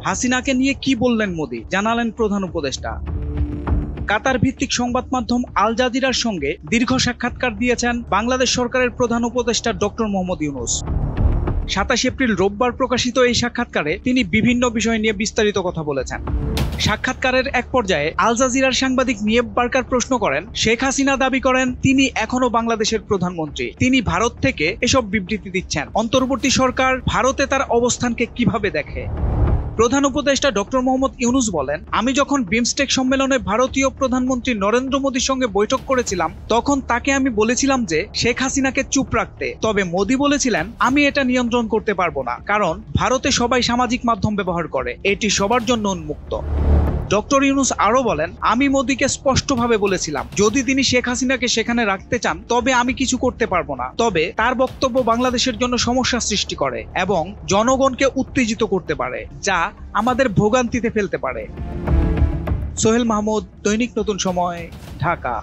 হাসিনাকে নিয়ে কি বললেন মোদি, জানালেন প্রধান উপদেষ্টা। কাতার ভিত্তিক সংবাদ মাধ্যম আল জাজিরার সঙ্গে দীর্ঘ সাক্ষাৎকার দিয়েছেন বাংলাদেশ সরকারের প্রধান উপদেষ্টা ডক্টর মোহাম্মদ ইউনূস। 27 এপ্রিল রোববার প্রকাশিত এই সাক্ষাৎকারে তিনি বিভিন্ন বিষয় নিয়ে বিস্তারিত কথা বলেছেন। সাক্ষাৎকারের এক পর্যায়ে আল জাজিরার সাংবাদিক নিয়েব বার্কার প্রশ্ন করেন, শেখ হাসিনা দাবি করেন তিনি এখনো বাংলাদেশের প্রধানমন্ত্রী, তিনি ভারত থেকে এসব বিবৃতি দিচ্ছেন। অন্তর্বর্তী সরকার ভারতে তার অবস্থানকে কিভাবে দেখে? প্রধান উপদেষ্টা ডক্টর মোহাম্মদ ইউনূস বলেন, আমি যখন বিমস্টেক সম্মেলনে ভারতীয় প্রধানমন্ত্রী নরেন্দ্র মোদীর সঙ্গে বৈঠক করেছিলাম তখন তাকে আমি বলেছিলাম যে শেখ হাসিনাকে চুপ রাখতে। তবে মোদী বলেছিলেন আমি এটা নিয়ন্ত্রণ করতে পারবো না, কারণ ভারতে সবাই সামাজিক মাধ্যম ব্যবহার করে, এটি সবার জন্য উন্মুক্ত। ডক্টর ইউনূস আরো বলেন, আমি মোদীকে স্পষ্টভাবে বলেছিলাম যদি তিনি শেখ হাসিনাকে সেখানে রাখতে চান তবে আমি কিছু করতে পারবো না। তবে তার বক্তব্য বাংলাদেশের জন্য সমস্যা সৃষ্টি করে এবং জনগণকে উত্তেজিত করতে পারে, যা আমাদের ভোগান্তিতে ফেলতে পারে। সোহেল মাহমুদ, দৈনিক নতুন সময়, ঢাকা।